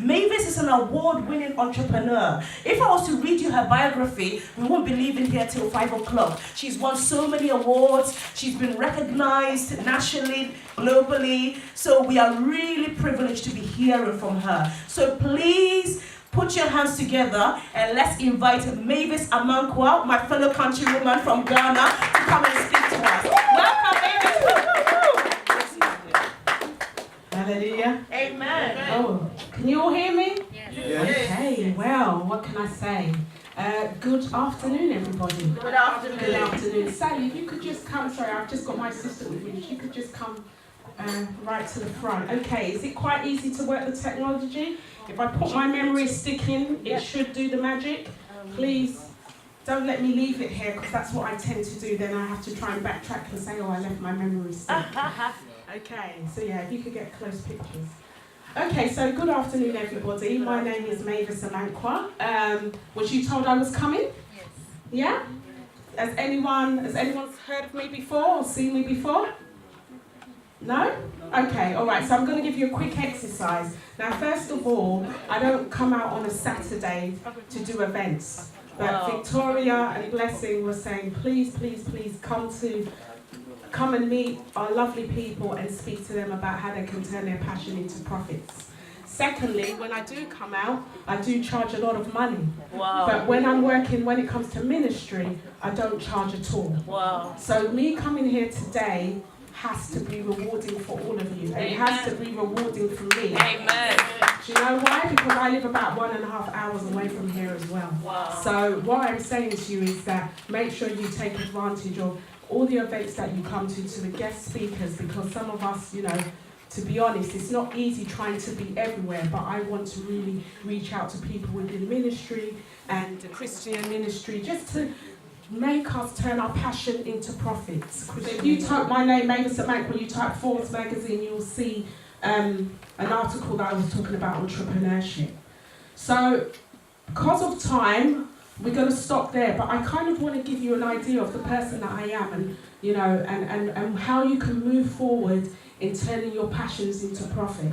Mavis is an award-winning entrepreneur. If I was to read you her biography, we won't be leaving here till 5 o'clock. She's won so many awards. She's been recognized nationally, globally. So we are really privileged to be hearing from her. So please put your hands together and let's invite Mavis Amankwah, my fellow countrywoman from Ghana, to come and speak to us. Welcome, Mavis. Hallelujah. Amen. Oh, can you all hear me? Yes. Okay, well, what can I say? Good afternoon, everybody. Good afternoon. Good afternoon. Sally, if you could just come, sorry, I've just got my assistant with me. If you could just come right to the front. Okay, is it quite easy to work the technology? If I put my memory stick in, it should do the magic. Please don't let me leave it here, because that's what I tend to do. Then I have to try and backtrack and say, oh, I left my memory stick. Okay, so yeah, if you could get close pictures. Okay, so good afternoon, everybody. My name is Mavis Amankwah. Was you told I was coming? Yes. Yeah? Has anyone heard of me before or seen me before? No? Okay, all right, so I'm going to give you a quick exercise. Now, first of all, I don't come out on a Saturday to do events. But Victoria and Blessing were saying, please, please, please come and meet our lovely people and speak to them about how they can turn their passion into profits. Secondly, when I do come out, I do charge a lot of money. Wow. But when it comes to ministry, I don't charge at all. Wow. So me coming here today has to be rewarding for all of you. And it has to be rewarding for me. Amen. Do you know why? Because I live about 1.5 hours away from here as well. Wow. So what I'm saying to you is that make sure you take advantage of all the events that you come to the guest speakers, because some of us, to be honest, it's not easy trying to be everywhere, but I want to really reach out to people within ministry and the Christian ministry, just to make us turn our passion into profits. So if you type my name, Mavis Amankwah, you type Forbes magazine, you'll see an article that I was talking about entrepreneurship. So because of time, we're going to stop there, but I kind of want to give you an idea of the person that I am, and and how you can move forward in turning your passions into profit.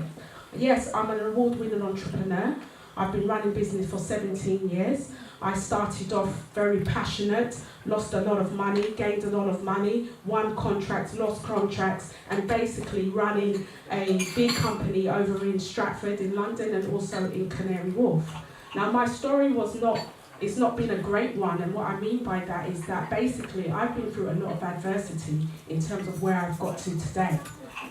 Yes, I'm an award-winning entrepreneur. I've been running business for 17 years. I started off very passionate, lost a lot of money, gained a lot of money, won contracts, lost contracts, and basically running a big company over in Stratford in London and also in Canary Wharf. Now, my story it's not been a great one, and what I mean by that is that basically I've been through a lot of adversity in terms of where I've got to today.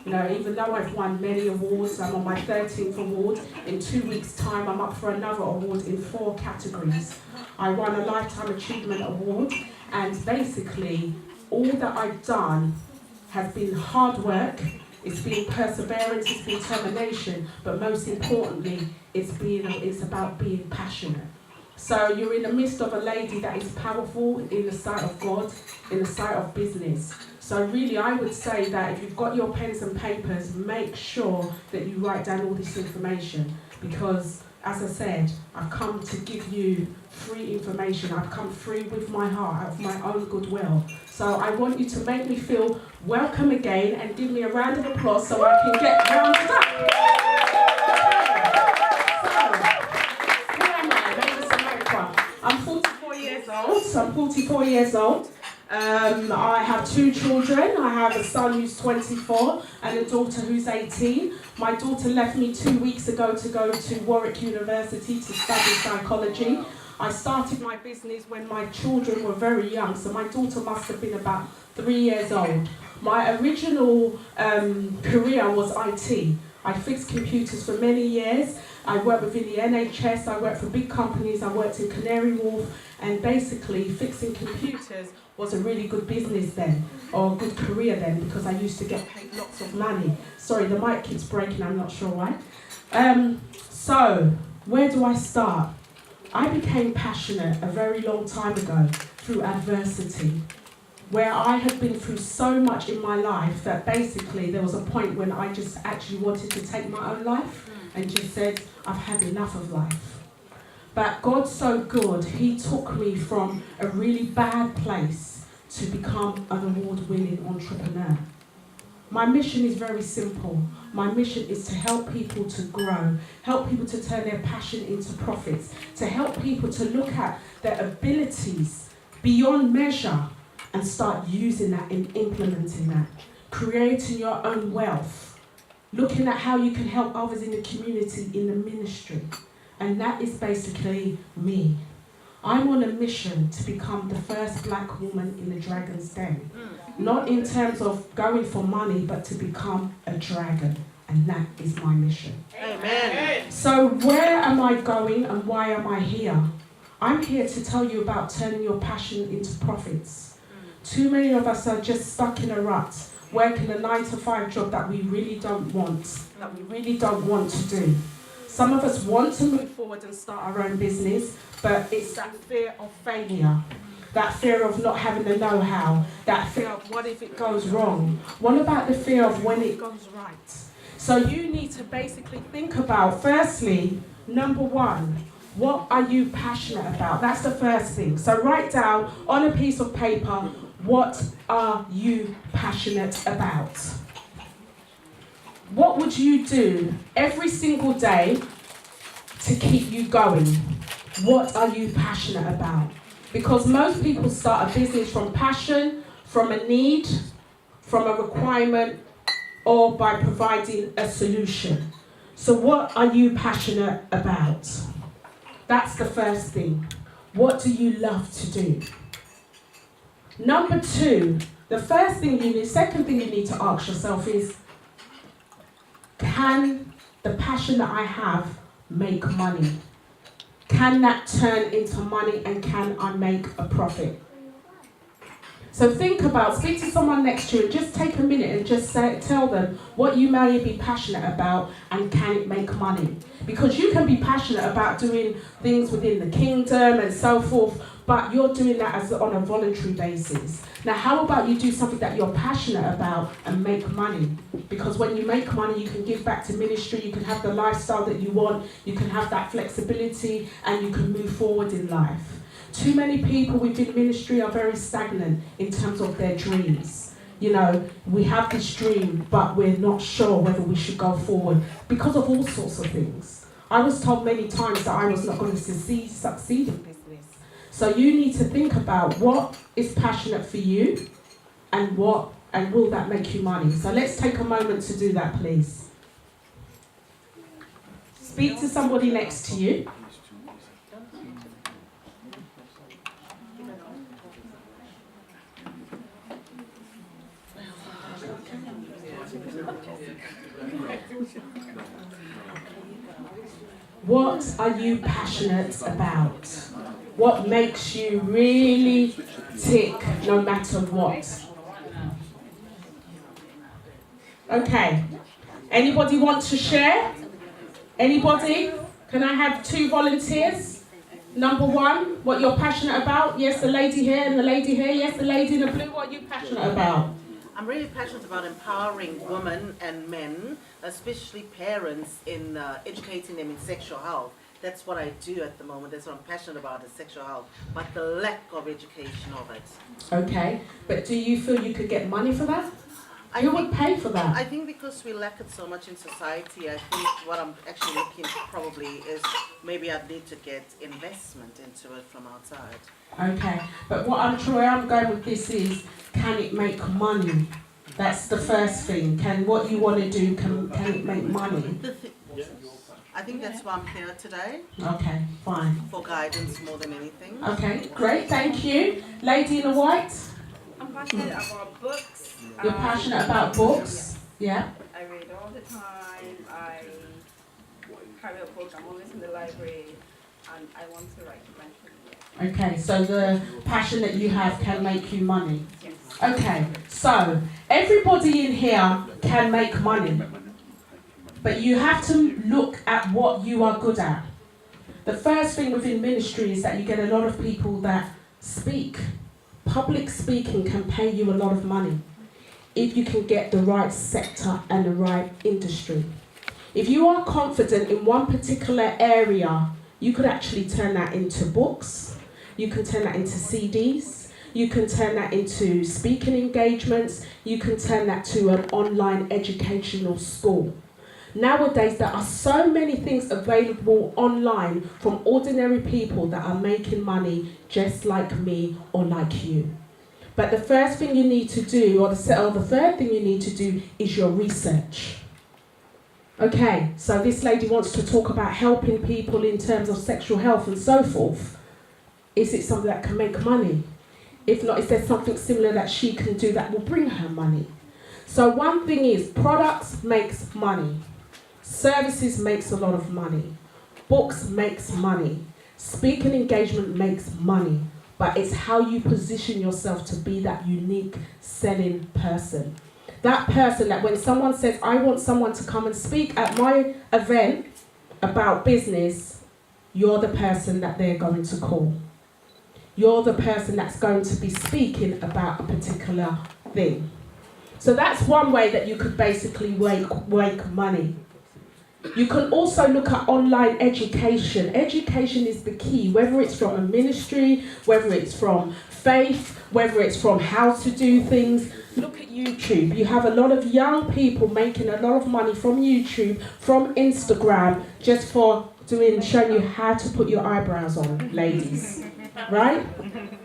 Even though I've won many awards, I'm on my 13th award. In 2 weeks' time, I'm up for another award in 4 categories. I won a Lifetime Achievement Award, and basically all that I've done has been hard work, it's been perseverance, it's been determination, but most importantly, it's about being passionate. So you're in the midst of a lady that is powerful in the sight of God, in the sight of business. So really, I would say that if you've got your pens and papers, make sure that you write down all this information. Because, as I said, I've come to give you free information. I've come free with my heart, out of my own goodwill. So I want you to make me feel welcome again and give me a round of applause so I can get rounded up. I'm 44 years old, so I'm 44 years old. I have 2 children. I have a son who's 24 and a daughter who's 18. My daughter left me 2 weeks ago to go to Warwick University to study psychology. I started my business when my children were very young, so my daughter must have been about 3 years old. My original career was IT. I fixed computers for many years. I worked within the NHS, I worked for big companies, I worked in Canary Wharf, and basically fixing computers was a really good business then, or a good career then, because I used to get paid lots of money. Sorry, the mic keeps breaking, I'm not sure why. So, where do I start? I became passionate a very long time ago through adversity, where I had been through so much in my life that basically there was a point when I just actually wanted to take my own life and just said, I've had enough of life. But God's so good, He took me from a really bad place to become an award-winning entrepreneur. My mission is very simple. My mission is to help people to grow, help people to turn their passion into profits, to help people to look at their abilities beyond measure and start using that and implementing that, creating your own wealth, looking at how you can help others in the community, in the ministry. And that is basically me. I'm on a mission to become the first black woman in the Dragon's Den. Not in terms of going for money, but to become a dragon. And that is my mission. Amen. So where am I going and why am I here? I'm here to tell you about turning your passion into profits. Too many of us are just stuck in a rut, working a 9-to-5 job that we really don't want, to do. Some of us want to move forward and start our own business, but it's that fear of failure, that fear of not having the know-how, that fear of what if it goes wrong? What about the fear of when it goes right? So you need to basically think about, firstly, number one, what are you passionate about? That's the first thing. So write down on a piece of paper, what are you passionate about? What would you do every single day to keep you going? What are you passionate about? Because most people start a business from passion, from a need, from a requirement, or by providing a solution. So what are you passionate about? That's the first thing. What do you love to do? Number two, second thing you need to ask yourself is, can the passion that I have make money? Can that turn into money and can I make a profit? So speak to someone next to you and just take a minute and just tell them what you may be passionate about and can it make money? Because you can be passionate about doing things within the kingdom and so forth, but you're doing that on a voluntary basis. Now, how about you do something that you're passionate about and make money? Because when you make money, you can give back to ministry, you can have the lifestyle that you want, you can have that flexibility, and you can move forward in life. Too many people within ministry are very stagnant in terms of their dreams. You know, we have this dream, but we're not sure whether we should go forward because of all sorts of things. I was told many times that I was not going to succeed in business. So you need to think about what is passionate for you and will that make you money. So let's take a moment to do that, please. Speak to somebody next to you. What are you passionate about? What makes you really tick no matter what? Okay. Anybody want to share? Anybody? Can I have 2 volunteers? Number 1, what you're passionate about? Yes, the lady here and the lady here. Yes, the lady in the blue. What are you passionate about? I'm really passionate about empowering women and men, especially parents, in educating them in sexual health. That's what I do at the moment. That's what I'm passionate about, is sexual health, but the lack of education of it. Okay, but do you feel you could get money for that? Who would pay for that? I think because we lack it so much in society, I think what I'm actually looking probably is maybe I'd need to get investment into it from outside. Okay, but where I'm going with this is, can it make money? That's the first thing. What you want to do, can it make money? I think that's why I'm here today. Okay, fine. For guidance more than anything. Okay, great, thank you. Lady in the white? I'm passionate about books. You're passionate about books? Yeah. I read all the time. I carry a book. I'm always in the library, and I want to write eventually. Okay, so the passion that you have can make you money. Yes. Okay, so everybody in here can make money, but you have to look at what you are good at. The first thing within ministry is that you get a lot of people that speak. Public speaking can pay you a lot of money if you can get the right sector and the right industry. If you are confident in one particular area, you could actually turn that into books, you can turn that into CDs, You can turn that into speaking engagements. You can turn that to an online educational school. Nowadays, there are so many things available online from ordinary people that are making money just like me or like you. But the first thing you need to do, or the third thing you need to do, is your research. Okay, so this lady wants to talk about helping people in terms of sexual health and so forth. Is it something that can make money? If not, is there something similar that she can do that will bring her money? So one thing is, products makes money. Services makes a lot of money. Books makes money. Speaking engagement makes money. But it's how you position yourself to be that unique selling person. That person that when someone says, I want someone to come and speak at my event about business, you're the person that they're going to call. You're the person that's going to be speaking about a particular thing. So that's one way that you could basically make money. You can also look at online education. Education is the key, whether it's from a ministry, whether it's from faith, whether it's from how to do things. Look at YouTube. You have a lot of young people making a lot of money from YouTube, from Instagram, just for showing you how to put your eyebrows on, ladies. Right?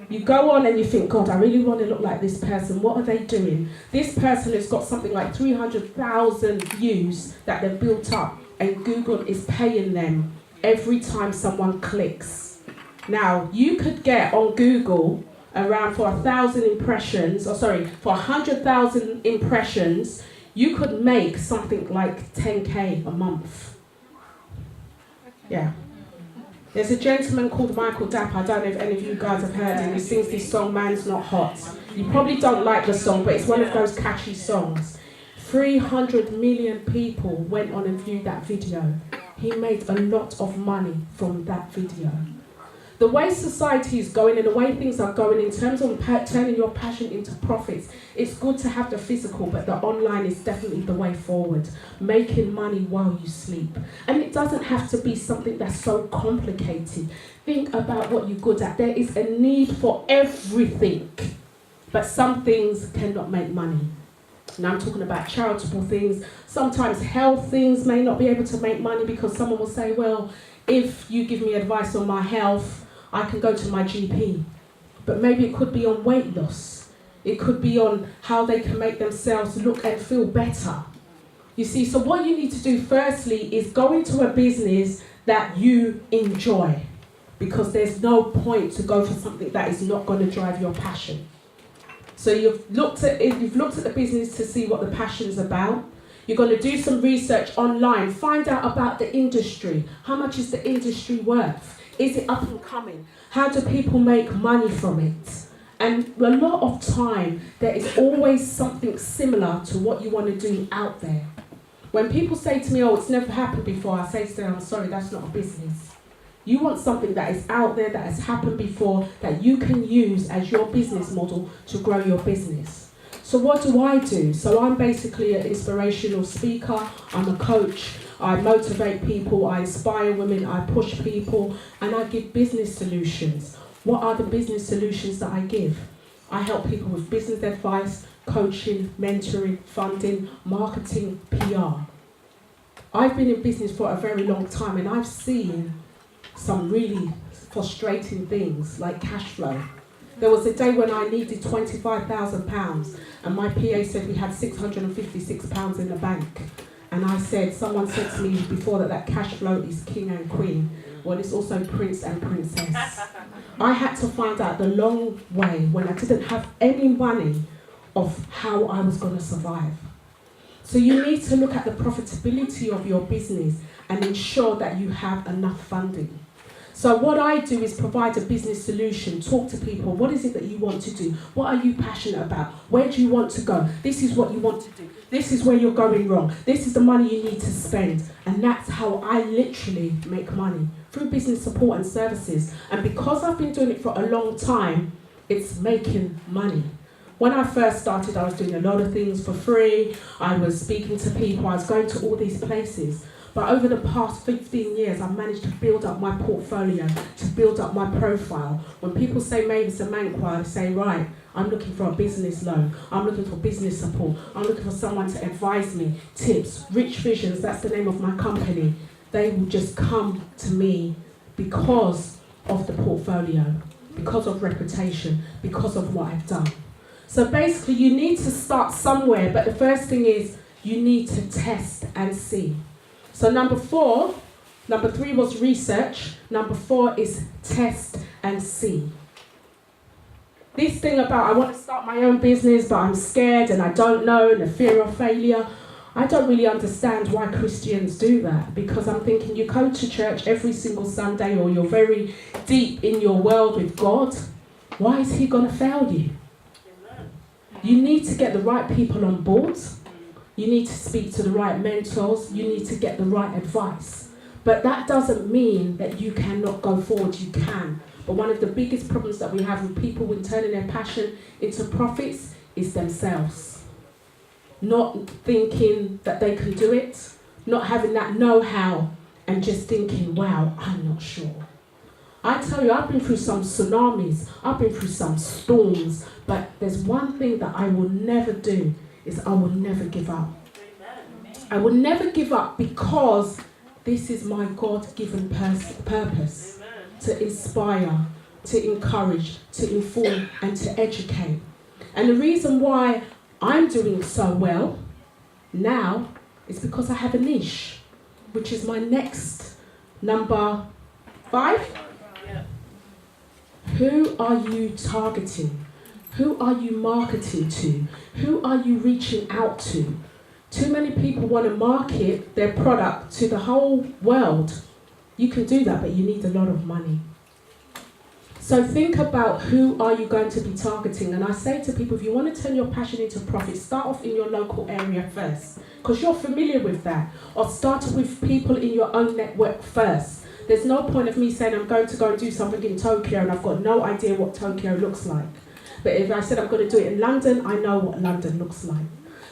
You go on and you think, God, I really want to look like this person. What are they doing? This person has got something like 300,000 views that they've built up, and Google is paying them every time someone clicks. Now, you could get on Google around for 1,000 impressions, for 100,000 impressions, you could make something like 10K a month. Yeah. There's a gentleman called Michael Dapp, I don't know if any of you guys have heard him, he sings this song, Man's Not Hot. You probably don't like the song, but it's one of those catchy songs. 300 million people went on and viewed that video. He made a lot of money from that video. The way society is going and the way things are going in terms of turning your passion into profits, it's good to have the physical, but the online is definitely the way forward. Making money while you sleep. And it doesn't have to be something that's so complicated. Think about what you're good at. There is a need for everything, but some things cannot make money. Now I'm talking about charitable things. Sometimes health things may not be able to make money because someone will say, well, if you give me advice on my health, I can go to my GP. But maybe it could be on weight loss. It could be on how they can make themselves look and feel better. You see, so what you need to do firstly is go into a business that you enjoy, because there's no point to go for something that is not going to drive your passion. So you've looked at the business to see what the passion's about. You're going to do some research online, find out about the industry. How much is the industry worth? Is it up and coming? How do people make money from it? And a lot of time, there is always something similar to what you want to do out there. When people say to me, oh, it's never happened before, I say to them, I'm sorry, that's not a business. You want something that is out there, that has happened before, that you can use as your business model to grow your business. So what do? So I'm basically an inspirational speaker, I'm a coach, I motivate people, I inspire women, I push people, and I give business solutions. What are the business solutions that I give? I help people with business advice, coaching, mentoring, funding, marketing, PR. I've been in business for a very long time, and I've seen some really frustrating things like cash flow. There was a day when I needed £25,000 and my PA said we had £656 in the bank. And I said, someone said to me before that cash flow is king and queen. Well, it's also prince and princess. I had to find out the long way when I didn't have any money of how I was going to survive. So you need to look at the profitability of your business and ensure that you have enough funding. So what I do is provide a business solution, talk to people, what is it that you want to do? What are you passionate about? Where do you want to go? This is what you want to do. This is where you're going wrong. This is the money you need to spend. And that's how I literally make money, through business support and services. And because I've been doing it for a long time, it's making money. When I first started, I was doing a lot of things for free. I was speaking to people. I was going to all these places. But But over the past 15 years, I've managed to build up my portfolio, to build up my profile. When people say Mavis Amankwah, they say, right, I'm looking for a business loan. I'm looking for business support. I'm looking for someone to advise me. Tips, Rich Visions, that's the name of my company. They will just come to me because of the portfolio, because of reputation, because of what I've done. So basically, you need to start somewhere, but the first thing is you need to test and see. So number 3 was research. Number 4 is test and see. This thing about I want to start my own business, but I'm scared and I don't know, and the fear of failure, I don't really understand why Christians do that, because I'm thinking you go to church every single Sunday or you're very deep in your world with God. Why is he going to fail you? You need to get the right people on board. You need to speak to the right mentors. You need to get the right advice. But that doesn't mean that you cannot go forward. You can. But one of the biggest problems that we have with people when turning their passion into profits is themselves. Not thinking that they can do it. Not having that know-how and just thinking, wow, I'm not sure. I tell you, I've been through some tsunamis. I've been through some storms. But there's one thing that I will never do is I will never give up. Amen. I will never give up because this is my God-given purpose. Amen. To inspire, to encourage, to inform and to educate. And the reason why I'm doing so well now is because I have a niche, which is my next number 5. Yeah. Who are you targeting? Who are you marketing to? Who are you reaching out to? Too many people want to market their product to the whole world. You can do that, but you need a lot of money. So think about who are you going to be targeting. And I say to people, if you want to turn your passion into profit, start off in your local area first, because you're familiar with that. Or start with people in your own network first. There's no point of me saying I'm going to go and do something in Tokyo and I've got no idea what Tokyo looks like. But if I said I'm going to do it in London, I know what London looks like.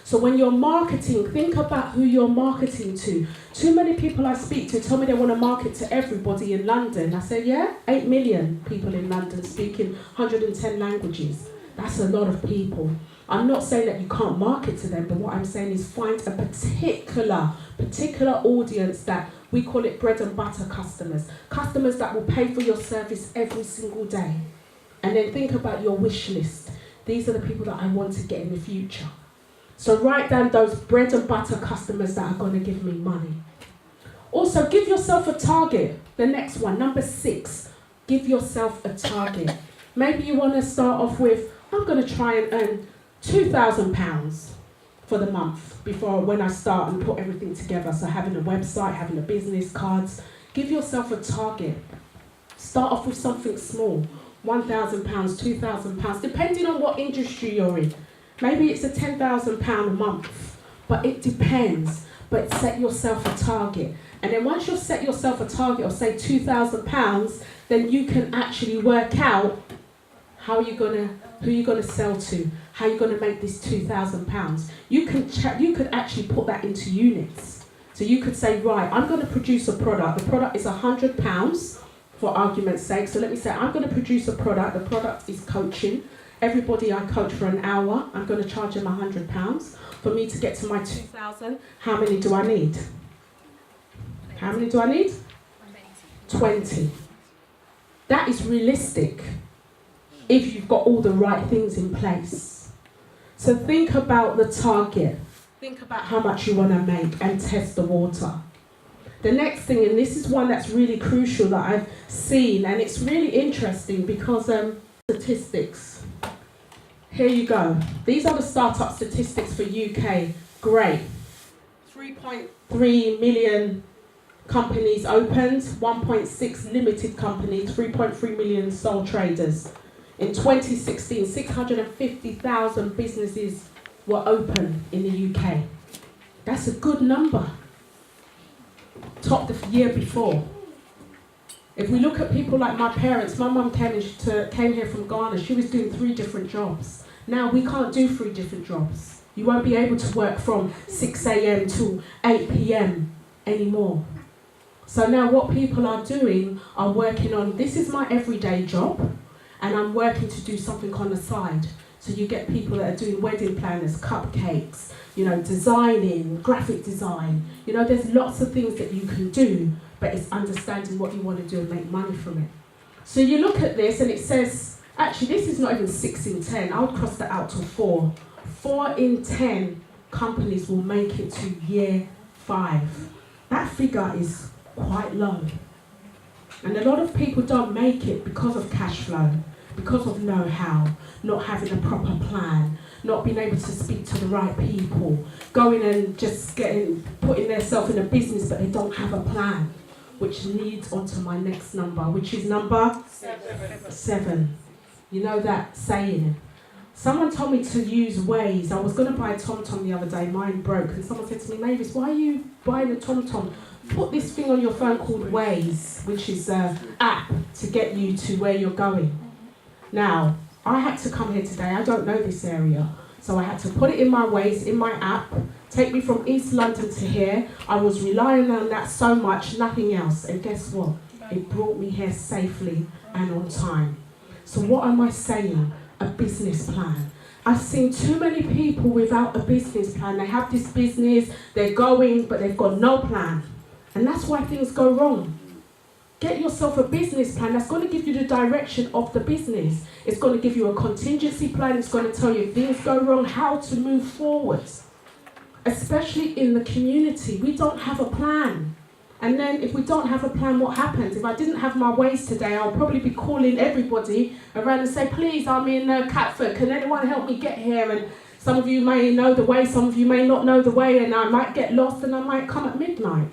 So when you're marketing, think about who you're marketing to. Too many people I speak to tell me they want to market to everybody in London. I say, yeah, 8 million people in London speaking 110 languages. That's a lot of people. I'm not saying that you can't market to them, but what I'm saying is find a particular audience that we call it bread and butter customers. Customers that will pay for your service every single day. And then think about your wish list. These are the people that I want to get in the future. So write down those bread and butter customers that are going to give me money. Also, give yourself a target. The next one, number 6, give yourself a target. Maybe you want to start off with, I'm going to try and earn £2,000 for the month before when I start and put everything together. So having a website, having a business, cards. Give yourself a target. Start off with something small. £1,000, £2,000, depending on what industry you're in. Maybe it's a £10,000 a month, but it depends. But set yourself a target. And then once you've set yourself a target of say £2,000, then you can actually work out who you're gonna sell to, how you're gonna make this £2,000. You could actually put that into units. So you could say, right, I'm gonna produce a product. The product is £100 for argument's sake. So let me say, I'm gonna produce a product. The product is coaching. Everybody I coach for an hour, I'm going to charge them £100. For me to get to my 2,000, how many do I need? How many do I need? 20. That is realistic if you've got all the right things in place. So think about the target. Think about how much you want to make and test the water. The next thing, and this is one that's really crucial that I've seen, and it's really interesting because statistics. Here you go. These are the startup statistics for UK. Great. 3.3 million companies opened, 1.6 limited companies, 3.3 million sole traders. In 2016, 650,000 businesses were open in the UK. That's a good number. Topped the year before. If we look at people like my parents, my mum came here from Ghana. She was doing 3 different jobs. Now we can't do 3 different jobs. You won't be able to work from 6 a.m. to 8 p.m. anymore. So now what people are doing are working on, this is my everyday job, and I'm working to do something on the side. So you get people that are doing wedding planners, cupcakes, designing, graphic design. There's lots of things that you can do, but it's understanding what you want to do and make money from it. So you look at this and it says, actually this is not even 6 in 10, I would cross that out to 4. 4 in 10 companies will make it to year 5. That figure is quite low. And a lot of people don't make it because of cash flow, because of know-how, not having a proper plan, not being able to speak to the right people, going and just putting themselves in a business but they don't have a plan, which leads on to my next number, which is number 7. You know that saying? Someone told me to use Waze. I was going to buy a TomTom the other day, mine broke, and someone said to me, Mavis, why are you buying a TomTom? Put this thing on your phone called Waze, which is an app to get you to where you're going. Now, I had to come here today, I don't know this area, so I had to put it in my Waze, in my app, take me from East London to here. I was relying on that so much, nothing else, and guess what? It brought me here safely and on time. So what am I saying? A business plan. I've seen too many people without a business plan. They have this business, they're going, but they've got no plan. And that's why things go wrong. Get yourself a business plan that's going to give you the direction of the business. It's going to give you a contingency plan. It's going to tell you if things go wrong, how to move forward. Especially in the community, we don't have a plan. And then if we don't have a plan, what happens? If I didn't have my Waze today, I'll probably be calling everybody around and say, please, I'm in Catford, can anyone help me get here? And some of you may know the way, some of you may not know the way, and I might get lost and I might come at midnight.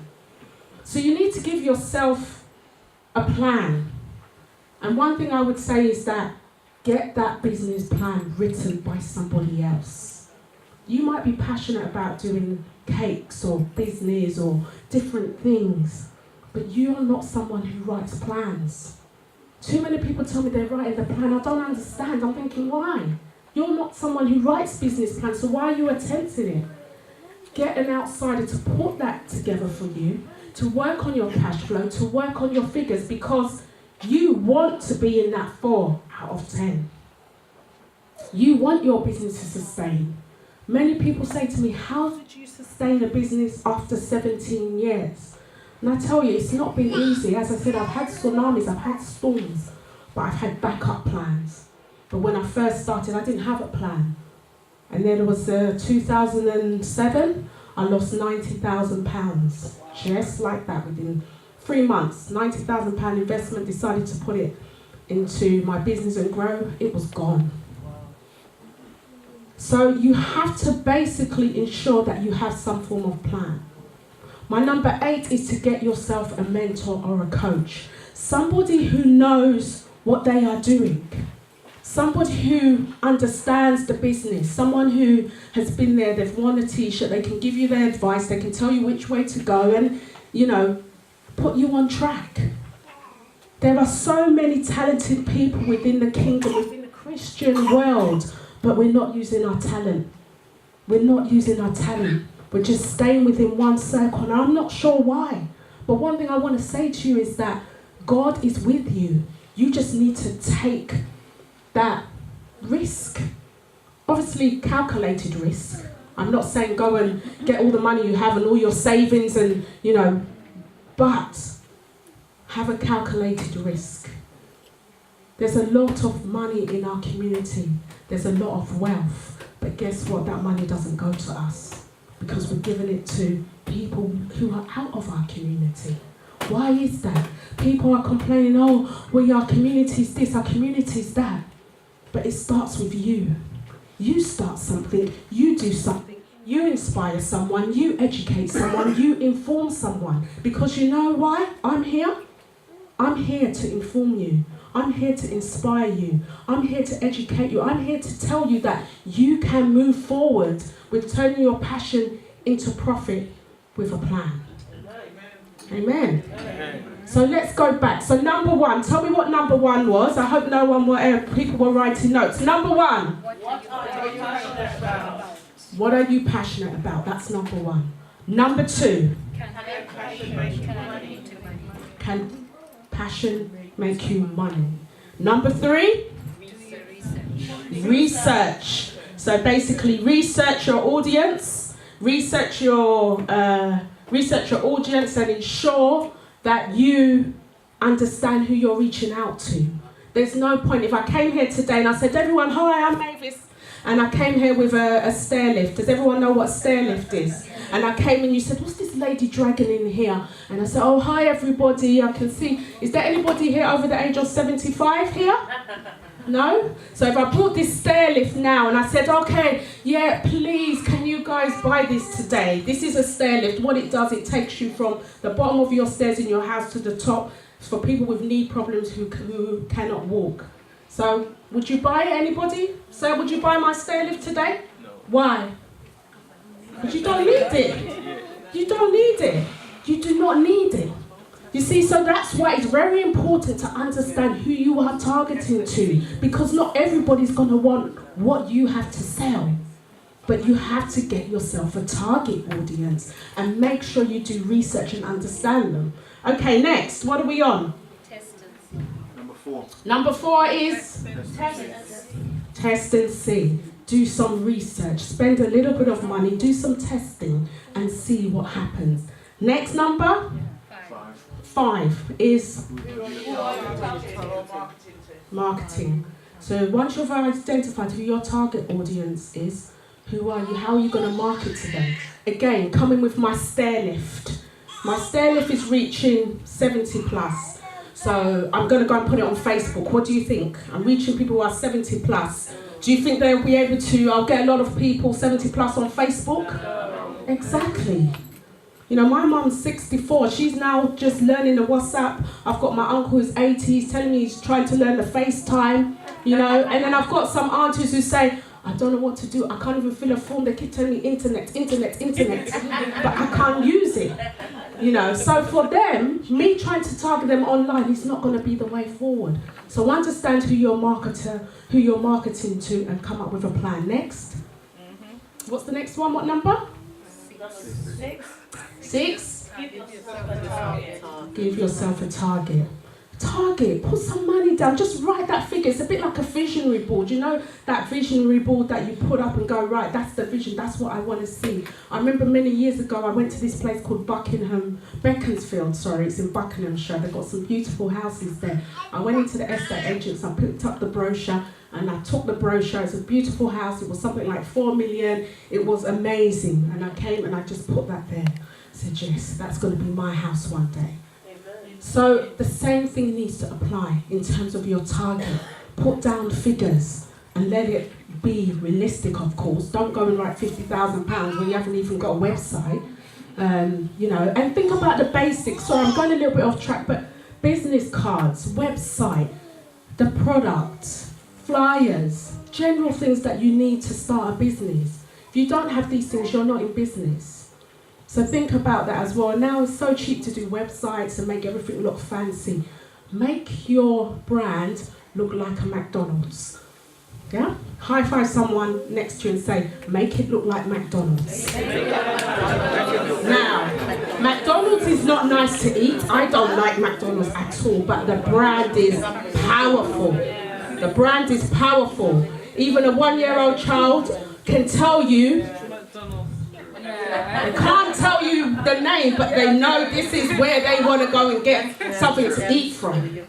So you need to give yourself a plan. And one thing I would say is that get that business plan written by somebody else. You might be passionate about doing cakes or business or different things, but you are not someone who writes plans. Too many people tell me they're writing the plan. I don't understand. I'm thinking, why? You're not someone who writes business plans, so why are you attempting it? Get an outsider to put that together for you, to work on your cash flow, to work on your figures, because you want to be in that 4 out of 10. You want your business to sustain. Many people say to me, how did you sustain a business after 17 years? And I tell you, it's not been easy. As I said, I've had tsunamis, I've had storms, but I've had backup plans. But when I first started, I didn't have a plan. And then it was 2007, I lost £90,000. Just like that, within 3 months, £90,000 investment, decided to put it into my business and grow, it was gone. So you have to basically ensure that you have some form of plan. My number 8 is to get yourself a mentor or a coach. Somebody who knows what they are doing. Somebody who understands the business. Someone who has been there, they've worn a t-shirt, they can give you their advice, they can tell you which way to go and, put you on track. There are so many talented people within the kingdom, within the Christian world, but we're not using our talent. We're not using our talent. We're just staying within one circle, and I'm not sure why. But one thing I want to say to you is that God is with you. You just need to take that risk. Obviously, calculated risk. I'm not saying go and get all the money you have and all your savings and, but have a calculated risk. There's a lot of money in our community. There's a lot of wealth. But guess what? That money doesn't go to us because we're giving it to people who are out of our community. Why is that? People are complaining, our community's this, our community's that. But it starts with you. You start something, you do something, you inspire someone, you educate someone, you inform someone. Because you know why I'm here? I'm here to inform you. I'm here to inspire you. I'm here to educate you. I'm here to tell you that you can move forward with turning your passion into profit with a plan. Amen. Amen. So let's go back. So number 1, tell me what number 1 was. I hope no one people were writing notes. Number 1. What are you passionate about? What are you passionate about? That's number 1. Number 2, Can passion make you money? Number 3, research. So basically, research your audience, research your audience, and ensure that you understand who you're reaching out to. There's no point if I came here today and I said, everyone, hi, I'm Mavis, and I came here with a stair lift. Does everyone know what a stair lift is? And I came and you said, what's this lady dragging in here? And I said, oh, hi everybody, I can see. Is there anybody here over the age of 75 here? No? So if I brought this stair lift now and I said, okay, yeah, please, can you guys buy this today? This is a stair lift. What it does, it takes you from the bottom of your stairs in your house to the top. It's for people with knee problems who cannot walk. So would you buy it, anybody? Sir, would you buy my stair lift today? No. Why? Because you don't need it. You don't need it. You do not need it. You see, so that's why it's very important to understand who you are targeting to, because not everybody's going to want what you have to sell. But you have to get yourself a target audience and make sure you do research and understand them. Okay, next, what are we on? Number 4. Number 4 is test and see. Do some research, spend a little bit of money, do some testing and see what happens. Next number? 5 is marketing. So once you've identified who your target audience is, who are you, how are you going to market to them? Again, coming with my stair lift. My stair lift is reaching 70 plus. So I'm going to go and put it on Facebook. What do you think? I'm reaching people who are 70 plus. Do you think they'll be able to, I'll get a lot of people 70 plus on Facebook? Exactly. You know, my mum's 64, she's now just learning the WhatsApp. I've got my uncle who's 80, he's telling me he's trying to learn the FaceTime, you know, and then I've got some aunties who say, I don't know what to do, I can't even fill a form, they keep telling me internet, but I can't use it, you know. So for them, me trying to target them online is not going to be the way forward. So understand who you're marketing to and come up with a plan. Next. What's the next one? What number? 6. Give yourself a target. Target, put some money down, just write that figure. It's a bit like a visionary board. You know that visionary board that you put up and go, right, that's the vision, that's what I want to see. I remember many years ago I went to this place called Beaconsfield, it's in Buckinghamshire. They've got some beautiful houses there. I went into the estate agents, I picked up the brochure and I took the brochure. It's a beautiful house, it was something like 4 million, it was amazing. And I came and I just put that there. I said, yes, that's going to be my house one day. So the same thing needs to apply in terms of your target. Put down figures and let it be realistic, of course. Don't go and write £50,000 when you haven't even got a website. You know, and think about the basics. Sorry, I'm going a little bit off track, but business cards, website, the product, flyers, general things that you need to start a business. If you don't have these things, you're not in business. So think about that as well. Now it's so cheap to do websites and make everything look fancy. Make your brand look like a McDonald's. Yeah? High five someone next to you and say, make it look like McDonald's. Now, McDonald's is not nice to eat. I don't like McDonald's at all, but the brand is powerful. The brand is powerful. Even a 1-year-old child can tell you. They can't tell you the name, but they know this is where they want to go and get something to eat from.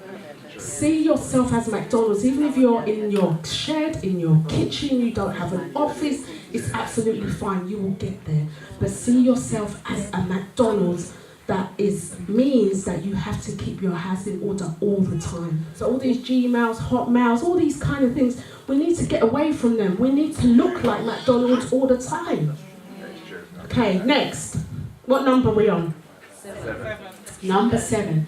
See yourself as McDonald's. Even if you're in your shed, in your kitchen, you don't have an office, it's absolutely fine, you will get there. But see yourself as a McDonald's. Means that you have to keep your house in order all the time. So all these Gmails, Hotmails, all these kind of things, we need to get away from them. We need to look like McDonald's all the time. Okay, next. What number are we on? 7. Number 7,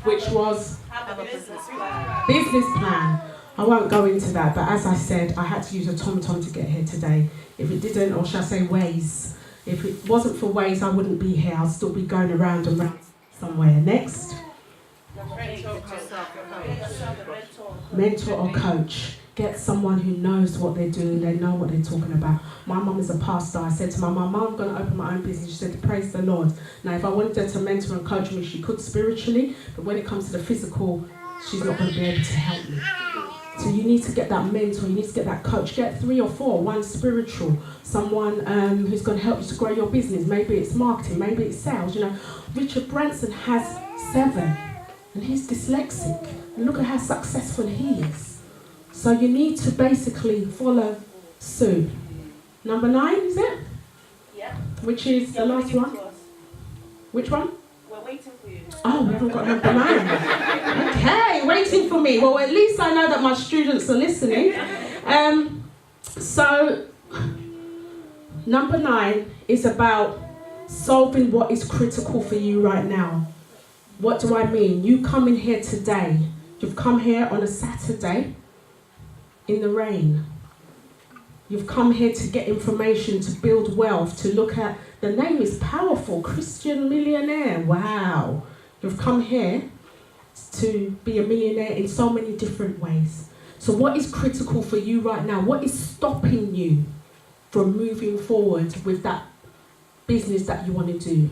which was Have a business plan. business plan. I won't go into that, but as I said, I had to use a TomTom to get here today. If it didn't, or shall I say Waze, if it wasn't for Waze, I wouldn't be here. I'll still be going around and around somewhere. Next. Mentor or coach. Get someone who knows what they're doing, they know what they're talking about. My mum is a pastor. I said to my mum, I'm going to open my own business. She said, praise the Lord. Now, if I wanted her to mentor and coach me, she could spiritually, but when it comes to the physical, she's not going to be able to help me. So you need to get that mentor, you need to get that coach. Get 3 or 4, one spiritual, someone who's going to help you to grow your business. Maybe it's marketing, maybe it's sales. You know, Richard Branson has 7, and he's dyslexic. And look at how successful he is. So you need to basically follow suit. Number 9, is it? Yeah. Which is the last one? Which one? We're waiting for you. Oh, we haven't got number 9. Okay, waiting for me. Well, at least I know that my students are listening. So, number 9 is about solving what is critical for you right now. What do I mean? You come in here today. You've come here on a Saturday in the rain. You've come here to get information, to build wealth, to look at, the name is powerful, Christian Millionaire, wow. You've come here to be a millionaire in so many different ways. So what is critical for you right now? What is stopping you from moving forward with that business that you want to do?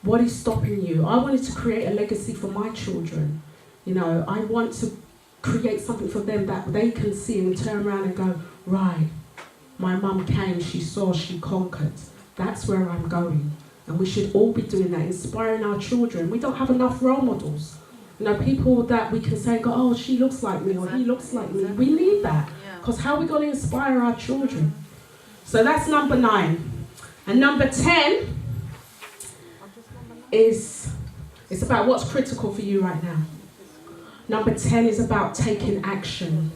What is stopping you? I wanted to create a legacy for my children. You know, I want to create something for them that they can see and turn around and go, right, my mum came, she saw, she conquered. That's where I'm going. And we should all be doing that, inspiring our children. We don't have enough role models. You know, people that we can say, oh, she looks like me or he looks like me. We need that. Because how are we going to inspire our children? So that's number 9. And number 10 is, it's about what's critical for you right now. Number 10 is about taking action.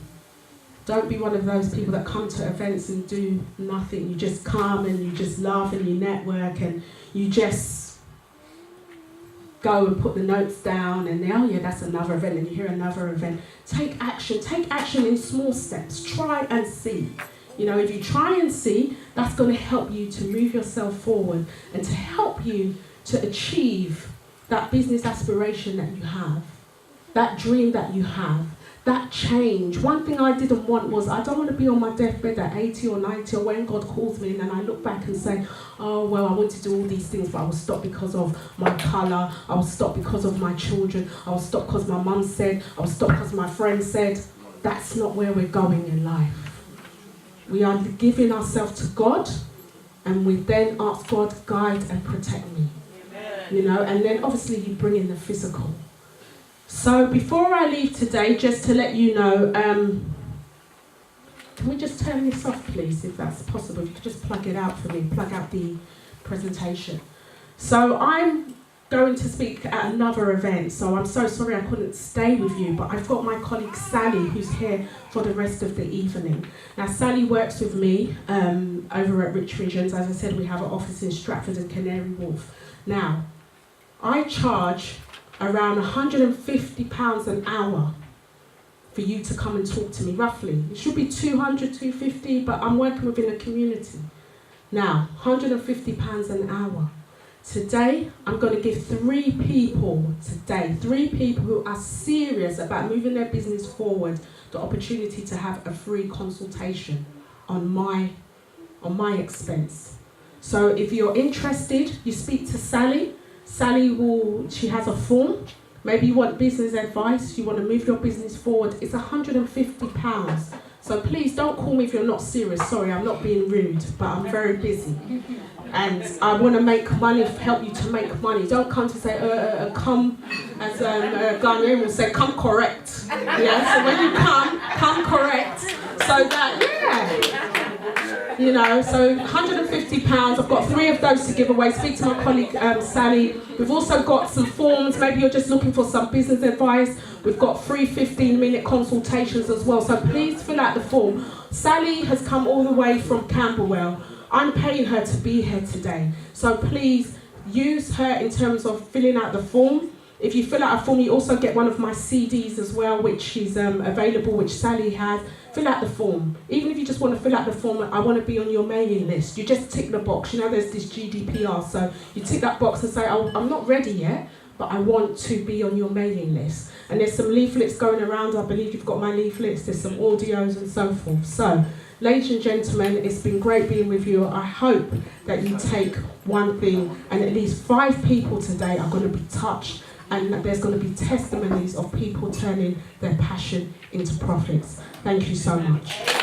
Don't be one of those people that come to events and do nothing. You just come and you just laugh and you network and you just go and put the notes down and then, oh yeah, that's another event, and you hear another event. Take action in small steps. Try and see. You know, if you try and see, that's going to help you to move yourself forward and to help you to achieve that business aspiration that you have. That dream that you have, that change. One thing I didn't want was, I don't want to be on my deathbed at 80 or 90 or when God calls me and then I look back and say, oh, well, I want to do all these things, but I was stopped because of my colour, I was stopped because of my children, I was stopped because my mum said, I was stopped because my friend said. That's not where we're going in life. We are giving ourselves to God and we then ask God, guide and protect me. Amen. You know, and then obviously you bring in the physical. So before I leave today, just to let you know, can we just turn this off, please, if that's possible? If you could just plug it out for me, plug out the presentation. So I'm going to speak at another event, so I'm so sorry I couldn't stay with you, but I've got my colleague Sally, who's here for the rest of the evening. Now, Sally works with me over at Rich Visions. As I said, we have an office in Stratford and Canary Wharf. Now, I charge around £150 an hour for you to come and talk to me, roughly. It should be 200, 250, but I'm working within a community. Now, £150 an hour. Today, I'm going to give 3 people who are serious about moving their business forward, the opportunity to have a free consultation on my expense. So if you're interested, you speak to Sally. Sally she has a form. Maybe you want business advice, you want to move your business forward. It's £150. So please don't call me if you're not serious. Sorry, I'm not being rude, but I'm very busy. And I want to make money, help you to make money. Don't come to say, come, as Ghanaian will say, come correct. Yeah, so when you come correct. So that, you know, so £150. I've got 3 of those to give away. Speak to my colleague Sally. We've also got some forms. Maybe you're just looking for some business advice. We've got free 15-minute consultations as well. So please fill out the form. Sally has come all the way from Camberwell. I'm paying her to be here today. So please use her in terms of filling out the form. If you fill out a form, you also get one of my CDs as well, which is available, which Sally has. Fill out the form. Even if you just want to fill out the form, I want to be on your mailing list. You just tick the box. You know, there's this GDPR, so you tick that box and say, oh, I'm not ready yet, but I want to be on your mailing list. And there's some leaflets going around. I believe you've got my leaflets. There's some audios and so forth. So, ladies and gentlemen, it's been great being with you. I hope that you take one thing, and at least 5 people today are going to be touched, and there's going to be testimonies of people turning their passion into profits. Thank you so much.